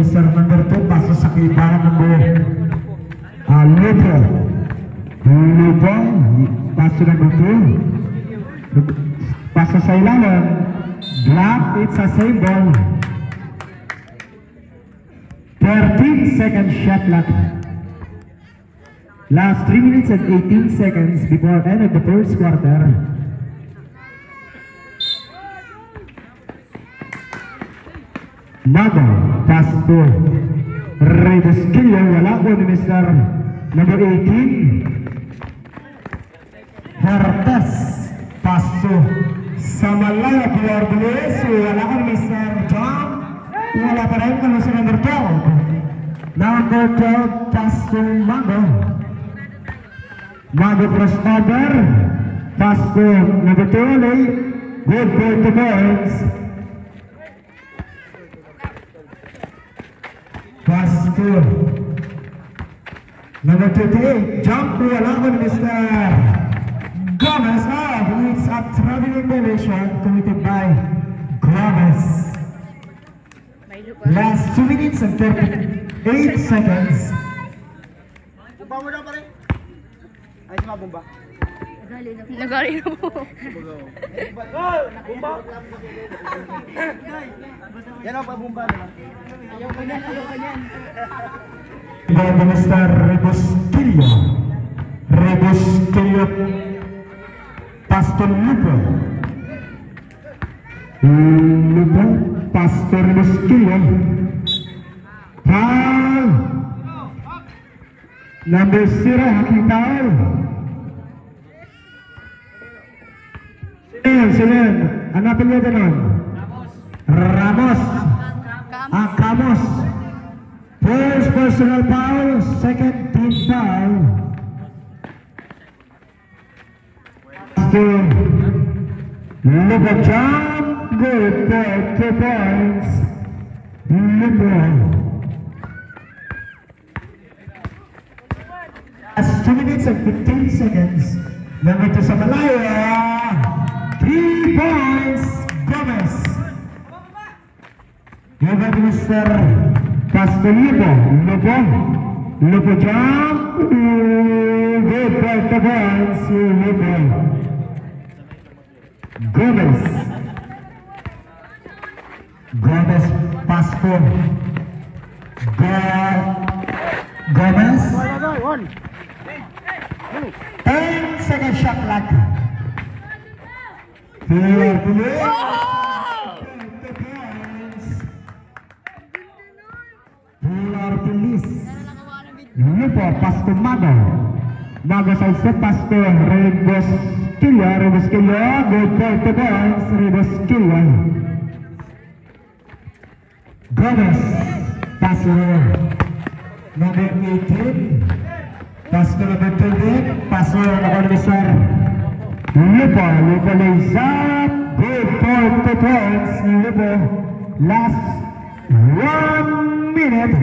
Mr. number 2 pasok sa kibahan ng Lupo pasok number 2 pasok sa ilalim block, it's a same ball. 13 second shot clock. Last 3 minutes and 18 seconds before end of the first quarter. Mago, pass to Redesquillo, wala po ni Mr. number 18. Hertes, pass to Samalaya, Pilar Belis, wala po ni Mr. John, wala pa rin kung Mr. number 12. Number 12, pass to Mago. Mago crossover. Pastor number 2 only. Good for 2 points. Pastor number 28. Jump to allowed Mr. Gomez. It's a traveling violation committed by Gomez. Last 2 minutes and 38 seconds. Bumba mo na pare. Ay, si Mabumba. Nagari na po. Bumba! Yan ang pabumba na lang. Ayaw ko yan. Bago Mr. Rebosquillo. Rebosquillo. Pastor Lupo. Lupo. Pastor Rebosquillo. Foul. Number 0, haking foul. Silen. Hanapin niyo ganun. Ramos. Camos. First personal foul, second team foul. Lupo jump, good for 2 points. Lupo. That's 2 minutes and 15 seconds. Number 2 sa Malaya. 3 points, Gomez. Give it to Mr. Pastor Lupo. Lupo jump. Good for 2 points, Lupo. Gomez. Gomez, Pastor. Gomez. 10 second shot clock. Lupo, Pastor Mago. Mago sa isa, Pastor Rebosquillo. Good for 2 points, Rebosquillo. Gomez, Pastor number 18. Pastor number 20. Pastor number Mr. Lupo lays up. Good for 2 points, Lupo. Last 1 minute.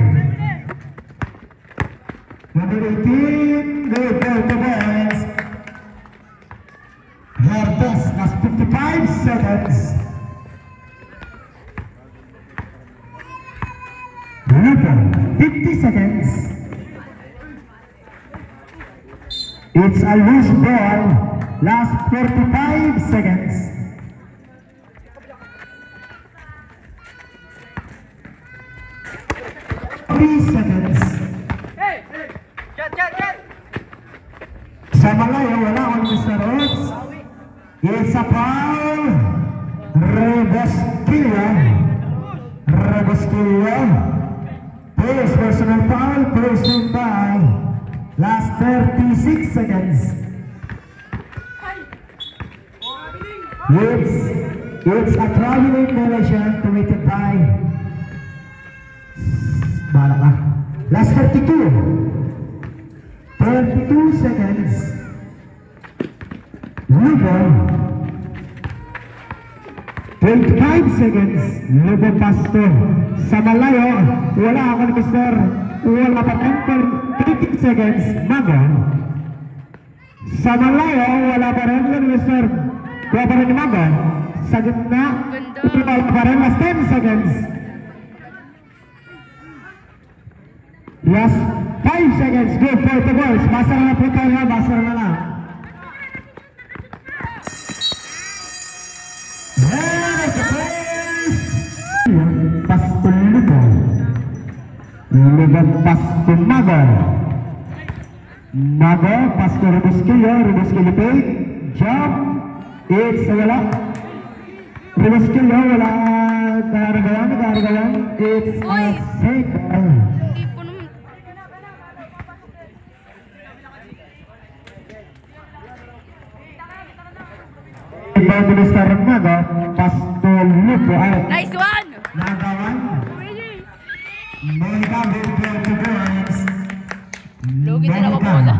Number 18, good for 2 points. Herdes, last 55 seconds. Lupo, 50 seconds. It's a loose ball. Last 45 seconds. Seconds. Sa Malaya, wala on Mr. Rhodes. It's a foul. Rebosquillo. First personal foul, first team foul. Last 36 seconds. It's a traveling violation committed by last 32 seconds. Lupo 25 seconds. Lupo Pastor. Sa Malayo, wala ako ni Mr. Wala pa 30 seconds. Mago. Sa Malayo, wala pa rin ni Mr. Wala pa rin ni Mago. Sa gitna, wala pa rin last 10 seconds. Last 5 seconds. Good for 2 balls. Basa na po tayo. Basa na lang. Pastor Lupo. Lupo Pastor Mago. Mago, Pastor Rebosquillo paid. Jump. It's wala. Rebosquillo, wala. Karagawan. It's a safe ball. Bago Mr. Mago, Pastor Lupo out. Nice one! Nagawan. Monica with 2 points. Lugi din ako bola.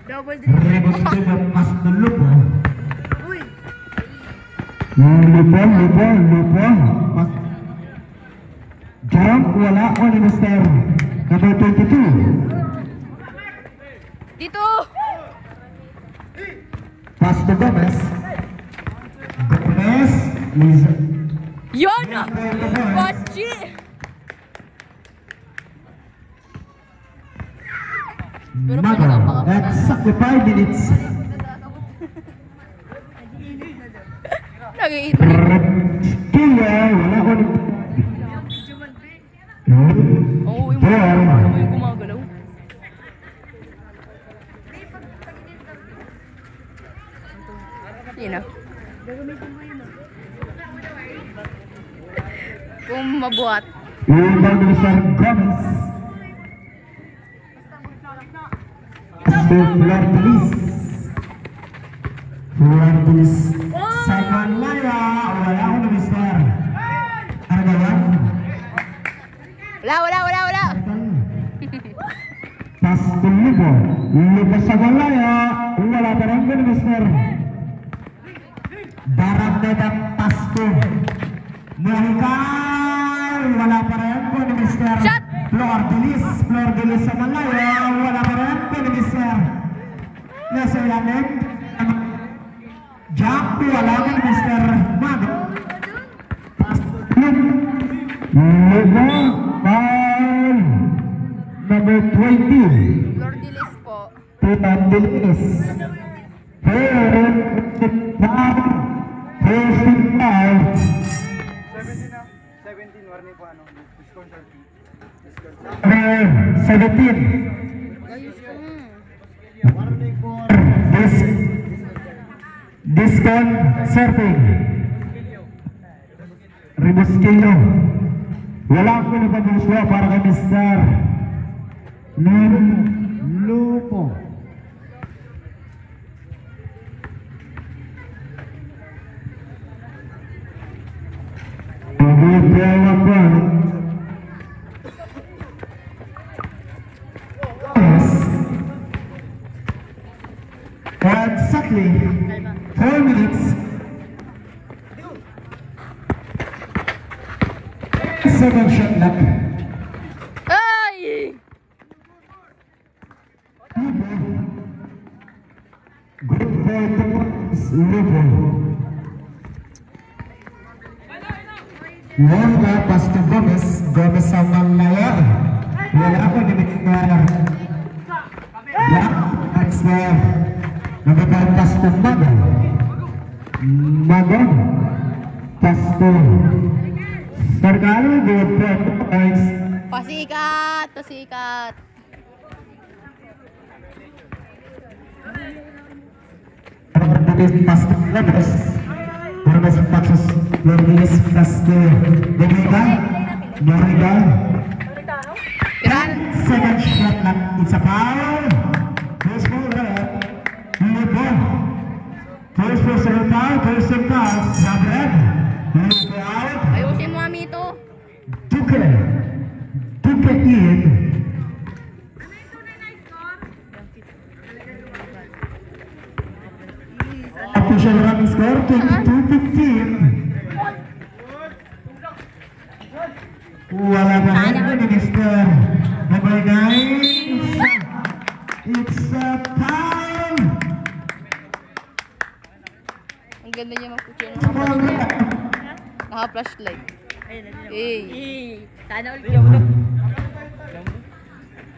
Double dribble. Rebosquillo, Pastor Lupo. Lupo. Jump, wala ko ni Mr. Number 22. Dito! Pass to Gomez. Gomez. Liza. Yun! Pachi! Mago. Exactly 5 minutes. Nag-iito. Kaya, wala ko ni... Oo, yung mga gumagalaw. Yun na. Kung mabuhat. Rebound ni Mr. Gomez. Flor Delis. Sa Malaya, wala ko ni Mr. Argawan. Wala. Pass to Lupo. Lupo sa Malaya, wala pa rin ko ni Mr. Barameda pass to Mohikal, wala pa rin ko ni Mr. Shot! Flor Delis sa Malaya, wala pa rin ko ni Mr. Nasa ilalim. Jump, wala ko ni Mr. Mago. Pass to Lupo, foul. Number 20. Lord Dilis po. Pinandilis. First foul. 17, warning po ano. Discount 17. Warning po. Discount surfing. Rebusquillo. Wala ko na pag-uswa para kay Mr. Lupo. Exactly 4 minutes. 7 shot left. Ay! Good ball to Lupo. Long pass to Gomez. Gomez sa Malaya. Wala ako ni Mr. Black. That's there. Nagkakaroon pass to Mago. Pass to Sargalo. Good points. Pasikat. Pass to Gomez. Gomez passes. Gomez pass to Norigal. Yan. Second shot lang. It's a foul. First ball red. Lupo. First personal foul. First foul. Zabred. Lupo out. Ayusin mo kami ito. Duque in. Official running score 22-15. Wala pa rin ko ni Mr. Number 9. It's a time. Ang ganda niya magputin. Naka-flashlight. Eh. Sana ulit.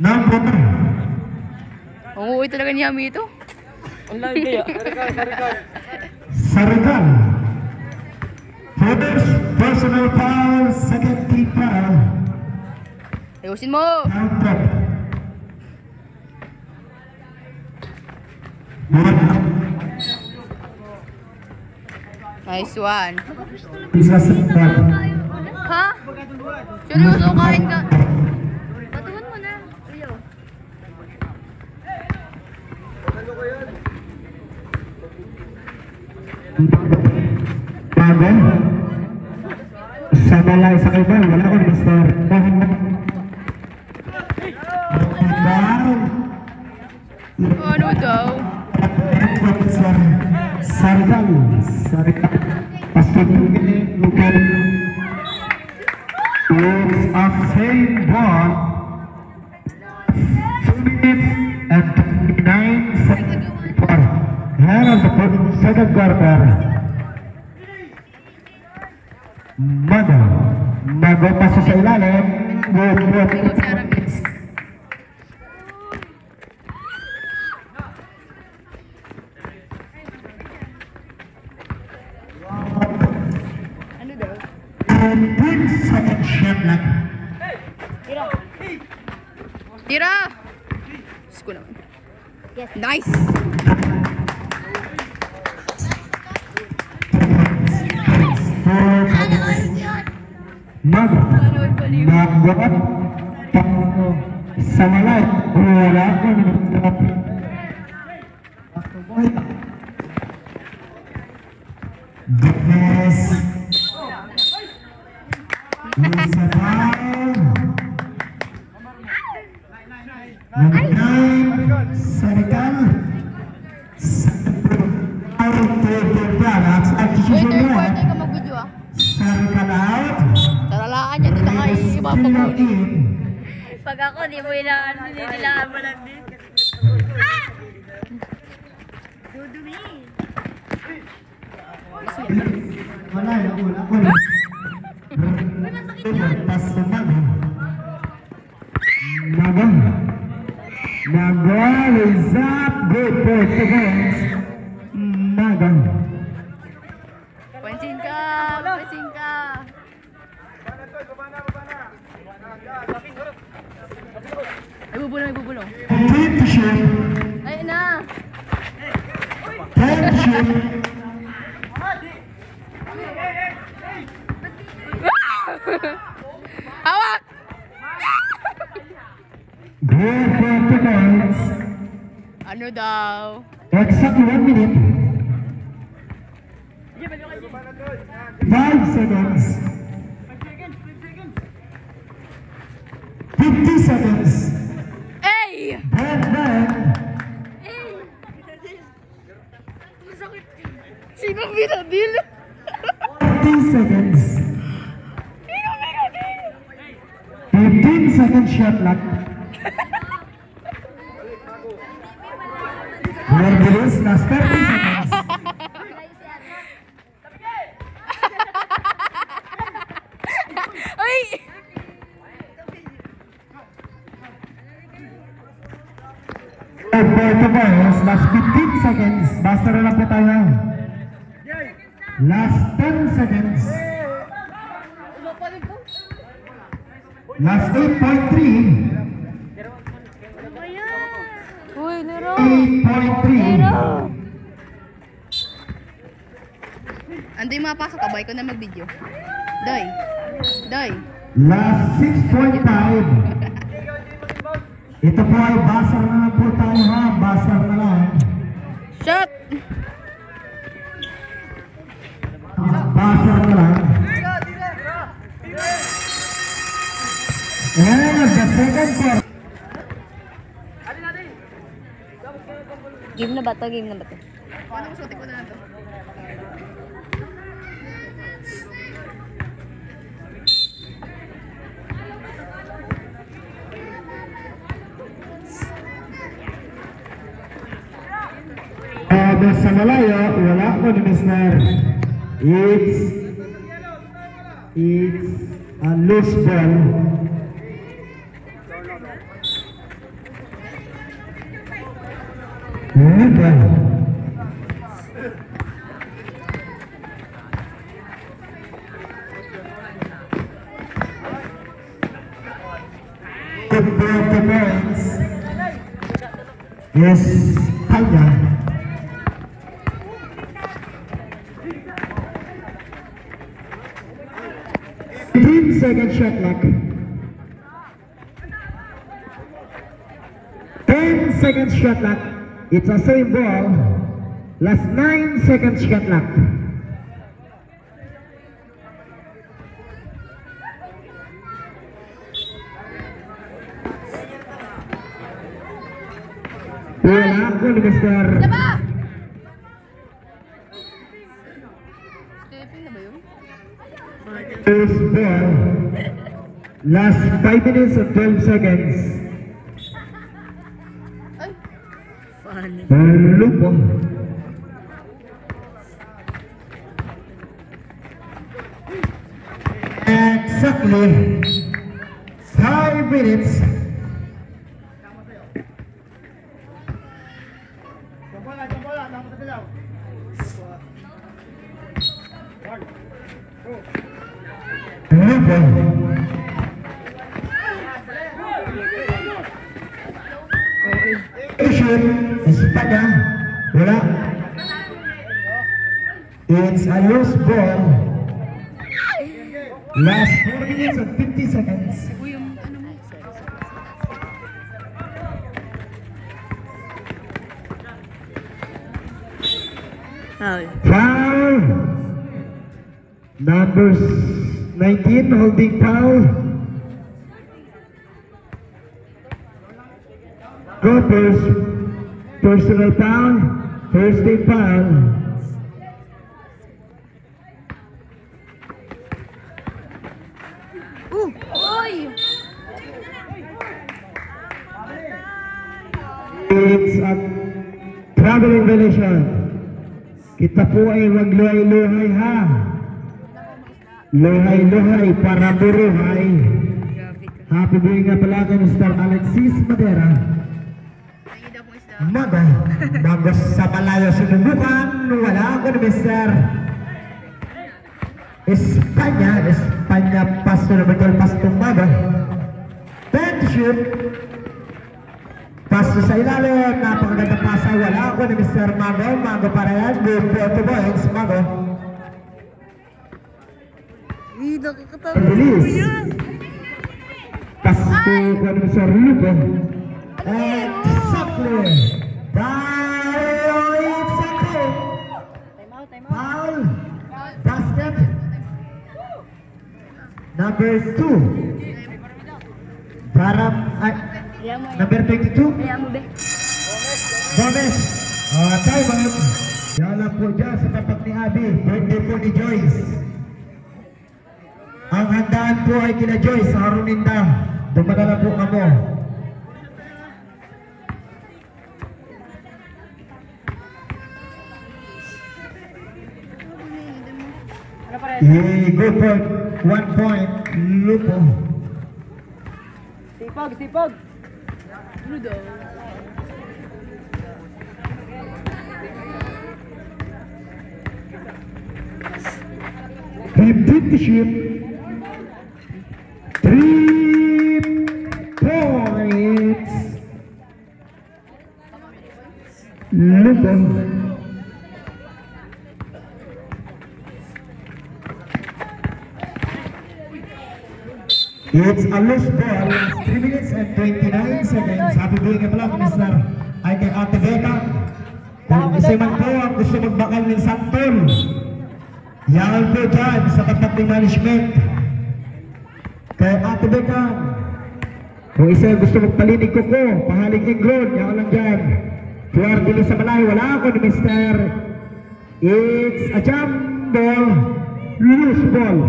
Number 9. Ang uuwi talaga ni Ami ito. Ang lagi kaya. Sarikal. First personal foul, second team foul. Ayusin mo. Counter. Nice one. Isa sa Ha? Seryoso, kain ka. Patuwan mo na. Ayaw. Bago. Sa balay sa iba, wala ko ni Mr. Ano daw? Sarikal. Pasto It's a same ball. 2 minutes and 29 seconds for hand of the second quarter. Mago paso sa ilalim. Good. Ikaw si Aramis. Ano daw? And 10 second shot lang. Tira! Diyos ko naman. Nice! Mago sa malay. Wala ko Goodness. Isa down. Number 9, Senegal. Wait, third quarter ka mag-video ah. Senegal out. Taralaan niya, dito kayo ipapaguli. Pag ako, di mo nilaan mo lang din. Dudumi. Wala. Pas Mago. Mago is up. Good for 2 points. Mago. Pansin ka! Ay, bubulong. 10 to shoot. Ay, na! 10 to shoot. Hawak! Good for 2 points. Ano daw? Exactly 1 minute. 5 seconds. 50 seconds. Ay! Bang. Sino binadil? 40 seconds. 15 second shot clock. Bilis, last 30 seconds. Ay! Last 15 seconds. Basta na lang po tayo. Last 10 seconds. Last 8.3. Uy, Nero! 8.3. Ando yung mapasok ka, boy ko na mag-video. Doy! Last 6.5. Ito po ay basar na lang po tayo ha. Basar na lang. Shot! Basar na lang. And the second quarter. Game na ba to? Paano ko suti ko na to? Sa malayo, wala ko ni Mr. It's a loose ball. Good ball. Good ball to points. Yes, Tanya. 15 second shot clock. 10 seconds shot clock. It's a same ball. Last 9 seconds shot clock. Wala ako ni Mr. Stepping na ba yun? First ball. Last 5 minutes and 12 seconds. Funny. Lupo. Exactly 5 minutes. Jumbola, dapat sa bilaw. 1, 2. Lupo. Shoot. Espanya. Wala. It's a loose ball. Last 4 minutes and 50 seconds. Uy, yung ano mo? Foul. Foul. Numbers 19 holding foul. Gophers personal foul. First day foul. Uy! It's a traveling violation. Kita po ay wag luhay-luhay ha. Luhay-luhay para buruhay. Grabe ka. Happy birthday nga pala kay Mr. Alexis Madera. Nangi daw po isda. Magos sa malayo sinubukan. Wala ako ni Mr. Espanya pasto na betul pasto Mago. Pen to shoot. Pasto sa ilalim, napakaganda pasa. Wala ako ni Mr. Mago para yan. Good for 2 points, Mago. Nakakatawa. Release. Pasto ko ni Mr. Lupo. Exactly. Foul. Exactly. Foul. Basket. Number 2. Para number 22. Kaya mo, be. Gomez. Time out. Yala po dyan sa tapat ni Abby. Birthday po ni Joyce. Ang handaan po ay kina Joyce sa Haruninda. Dumadala po kamo. Go for 1 point. Lupo. Sipag. Ano daw? To shoot. 3 points. Lupo. It's a loose ball. 3 minutes and 29 seconds. Happy birthday pala, Mr. Ay kay Ate Becca. Kung isa man po ang gusto magbakal ng Santol, yan po dyan sa tapat ng management. Kay Ate Becca. Kung isa gusto magpalinig ko, pahaling ingron, yan lang dyan. Puwerte na sa malay, wala ako ni Mr. It's a jump ball, loose ball.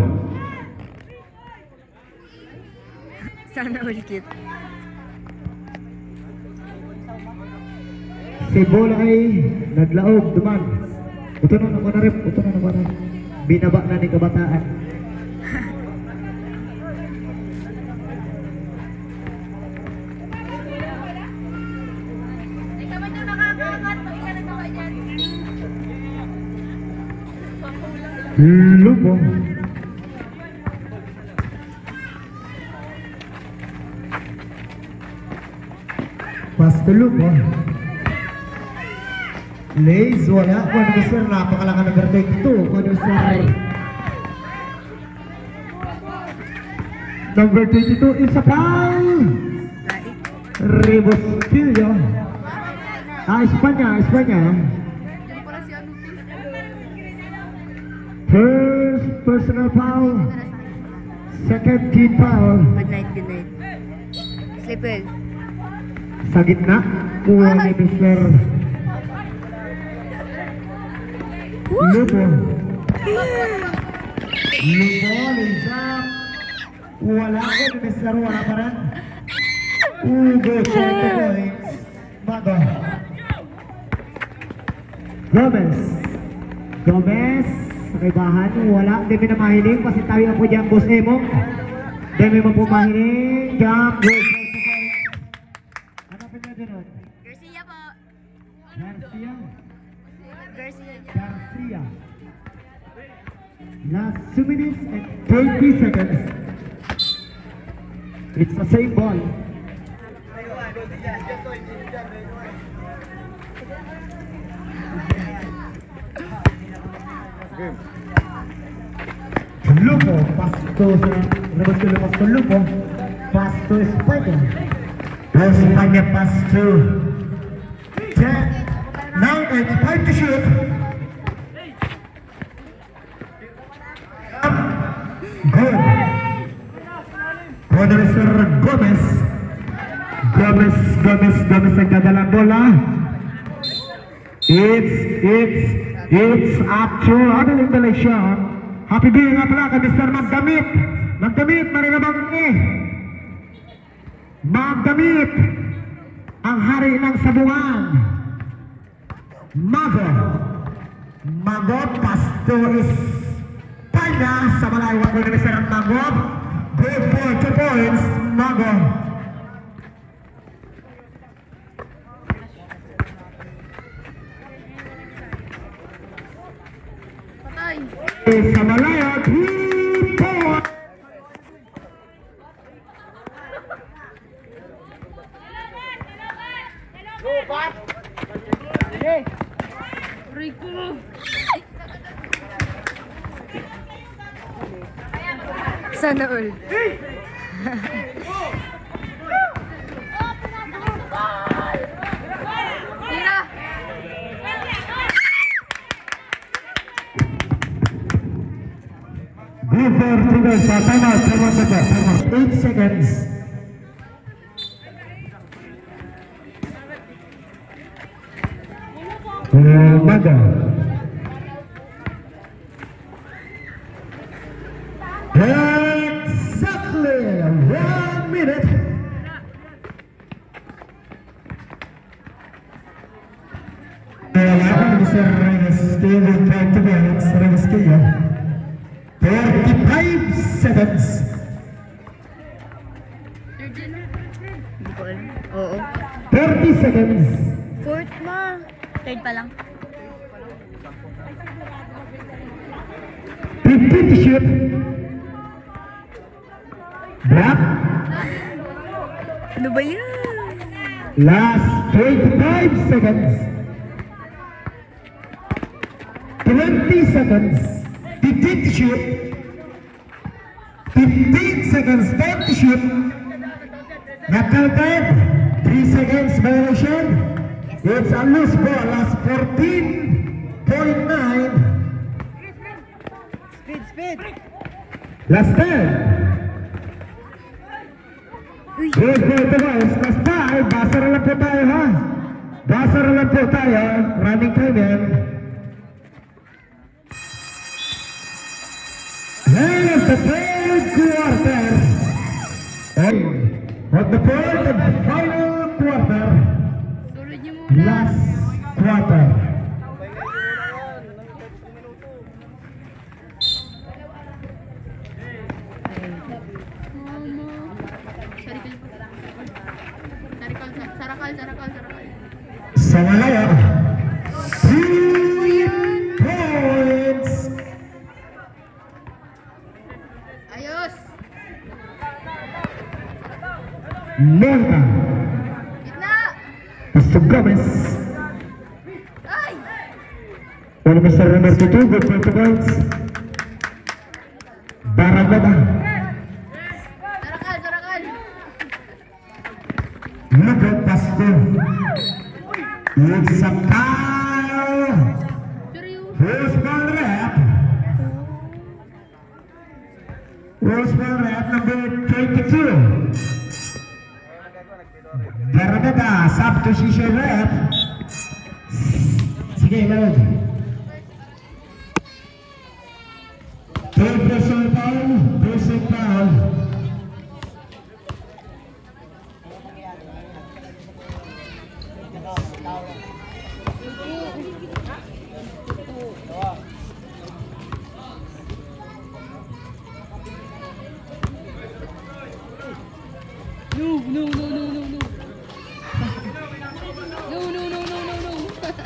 Sana ulit. Si bola ay naglaog, duman. Ito na naman na rin, ito na naman na. Binaba na ni kabataan. Lupo. Pasto Lupo. Lays, wala. Kung Mr. Napakalakan ng birthday ito. Kung Mr. Number 22 is a foul. Rebostillo. Espanya. Diyan pala si ano. First personal foul. Second team foul. Good night. Sleep well. Sa gitna. Kuha ni Mr. Lupo. Lupol, Isaac. Wala ko, Mr. Wala pa rin. Good 20 points. Mago. Gomez. Gomez. Sa kaibahan, wala. Hindi mo na mahiling. Kasi tayo na po dyan, Boss Emo. Hindi mo po mahiling. Jump. Good 20 points. Ano pa niya doon? Garcia po. Garcia. Garcia. Garcia. Last 2 minutes and 20 seconds. It's the same ball. Lupo, pasto sa rebas ko lupas ko Lupo. Pasto España. España pasto. 10, 9, and 5 to shoot. Good. Good, Mr. Gomez. Gomez nagdadalang bola. It's up to Adeline Malaysia. Happy birthday nga pala kay Mr. Magdamit. Magdamit, marinabang Magdamit, ang hari ng sabungan. Mago, pasto is Panya sa malaywang ko ni Mr. Mago. Good for 2 points, Mago. Patay. Sa malayo, 3 points. Rico. Sana all. Tira. Good for 2 points. Time out. 8 seconds. Maga. Exactly 1 minute. Mr. Reyes still with 20 minutes. Reyes Kaya. 35 seconds. Hindi ko alam. Oo. 30 seconds. Fourth ma. Third pa lang. 15 to shoot. Block. Ano ba yan? Last 25 seconds. 20 seconds. 15 to shoot. 15 seconds. 10 to shoot. Not counted. 3 seconds violation. It's a loose ball. Last 14.9. Speed. Last 10. Good guys. Last 5. Basa na lang po tayo, ha? Basa na lang po tayo. Running time yan. And the third quarter. And on the third and final quarter. Sulit niyo muna. Last quarter. Sarakal. Sa malaya, 3 points. Ayos. Monta. Gitna. Mr. Gomez. Ay. One Mr. Number 2, good 20 points. Baragada. Sarakal. Lugo Pasto. It's a foul. Who's ball rep? Number 22. Baragada, substitution rep. Sige, load. Third person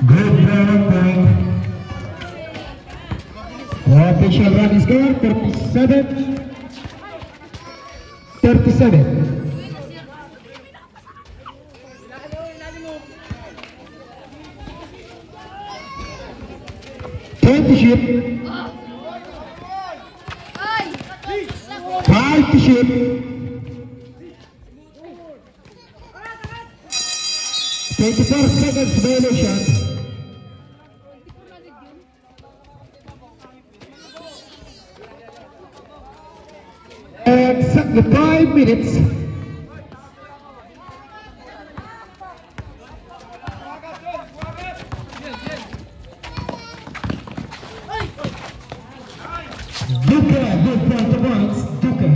Good for 1 point. Official running score 37. Championship. 5 to shoot. 24 seconds violation. Exactly 5 minutes. Duque, good point to points. Duque.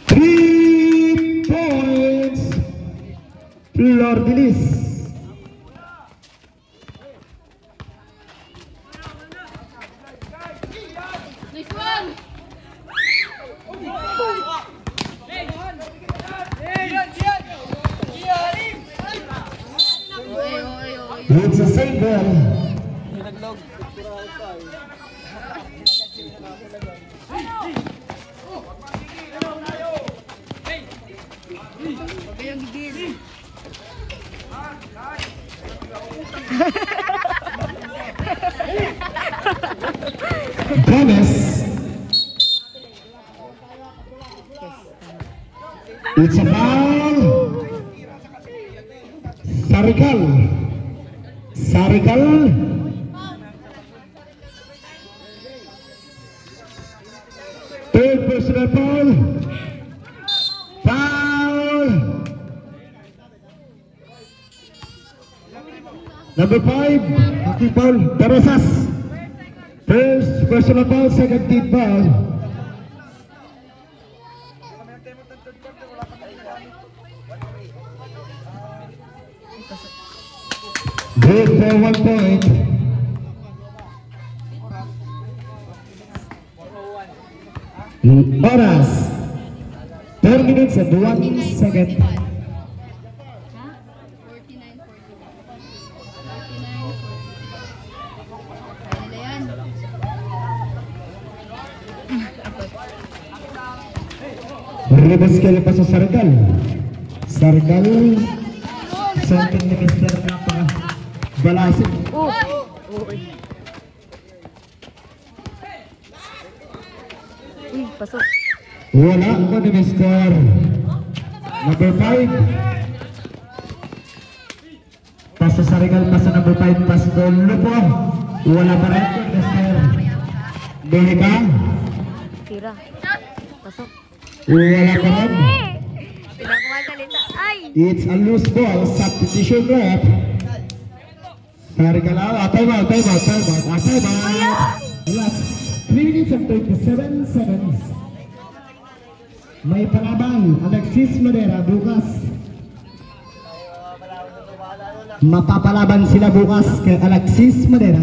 Three points. Lordilis. Nice one! It's a save ball. Gomez. It's a foul. Sarikal. Third personal foul. Foul. Number 5, hockey foul, Tarasas. First personal foul, second team foul. Good for 1 point. Oras 4 minutes and 1 second. 49, 49. Rebus kali pa sa Sargal. Something ni Mr. Napa Balasin. Pasok. Wala ko ni Mr. Number 5. Pasa Sargal, pasa number 5, pas dolo po. Wala pa rin ko Mr. Behika. Tira. Pasok. Wala pa rin. Tidak ko masalita. Ay! It's a loose ball, substitution rep. Sargal, time out. Last 3 minutes and 37 seconds. May palaban, Alexis Madera bukas. Mapapalaban sila bukas kay Alexis Madera.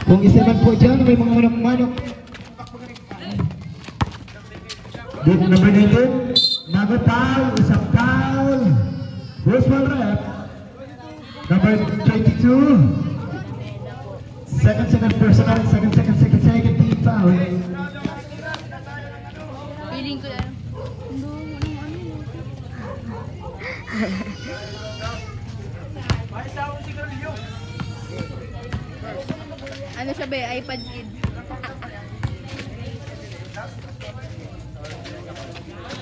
Kung isa man po dyan, may mga manok-manok. Good number 19, Nago foul, isang foul. First one rep. Number 22. Second personal, second team foul. Feeling ko yan. Ano siya ba? iPad kid.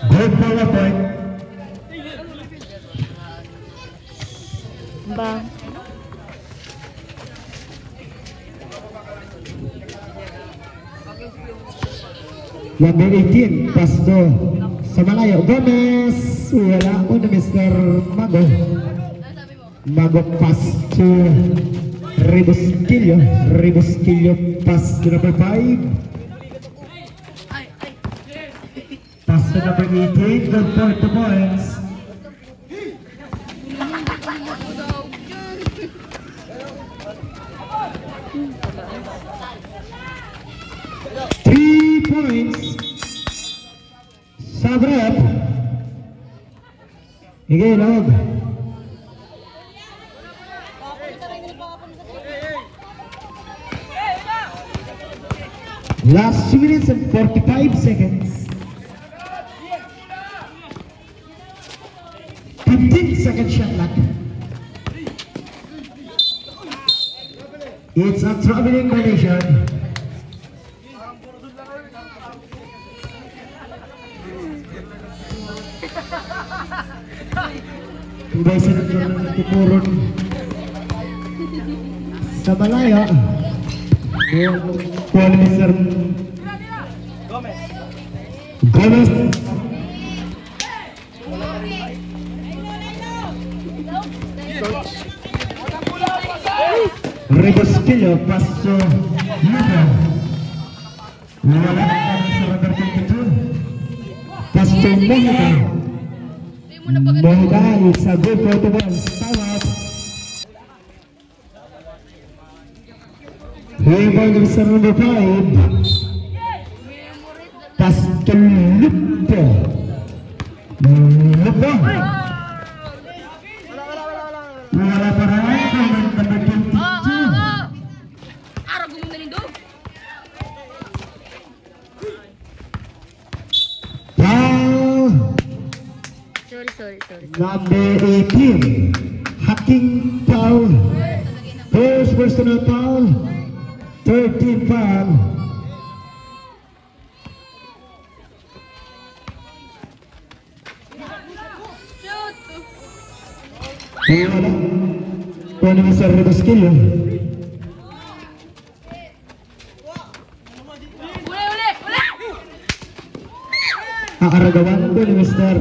Good for a point. Ba? Number 18, Pasto sa Malayo. Gomez. Wala ko na Mr. Mago. Mago pass to Rebusquillo pass to number 5. Pass to number 18. Good for 2 points. points. Sabrep. Igelog. Last 2 minutes and 45 seconds. 15-second shot clock. It's a traveling condition. Tubay sa nagtuturon sa malayo. Kuala Mr. Gomez. Rebosquillo, paso Luka. Wala sa number 22. Pasto Mojica. Mojica, it's a good protocol. Time out. Rebound of number 5. Pasto Luka. Luka. Wala pa rin. Number 22. Sorry. Number 18, hacking foul. First personal foul. 13 foul. Kuha naman sa Rebosquillo. Aaragawan ko ni Mr.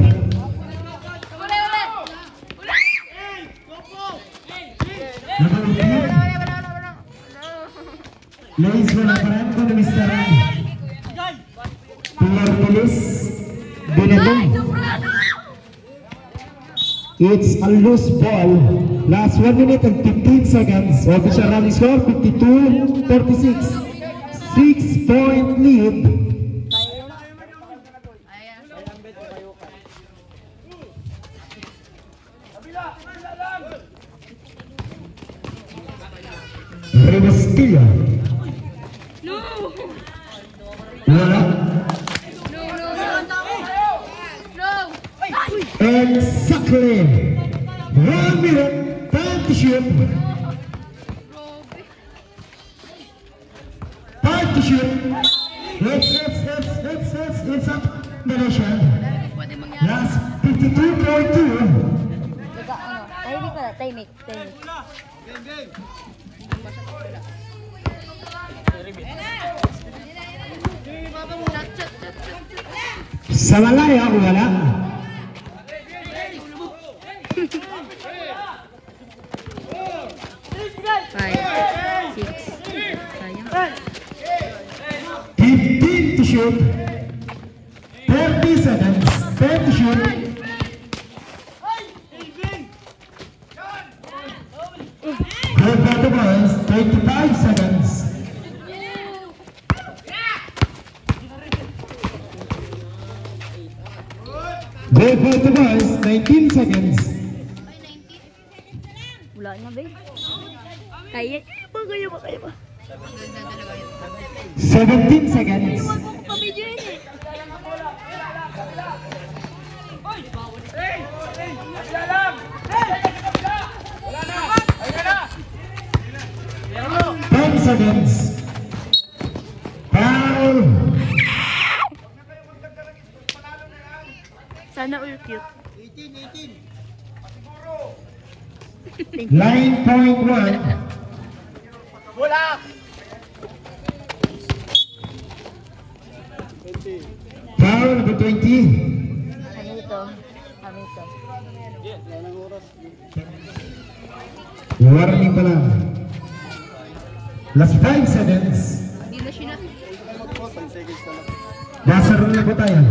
Ladies mo na parang ko ni Mr. Pilar Polis Binatong. It's a loose ball. Last 1 minute and 15 seconds. Official running score 52-36. 6-point lead. Rebosquillo. Wala. Exactly. 1 minute, time to shoot. Time to shoot. It's up the nation. Last 52.2. Tahimik. Sa malaya, wala. Five, 6. Sayang. 15 to shoot. 30 seconds. 10 to shoot. Go for the boys. 25 seconds. Go for the boys. 19 seconds. Wala na, babe. Kaya pa. 17 seconds. Pa-video yun eh. 10 seconds. Foul. Sana all cute. 9.1. Wala! Foul number 20. Kami ito. Warning pa lang. Last 5 seconds. Hindi na siya na. Nasa roon na po tayo.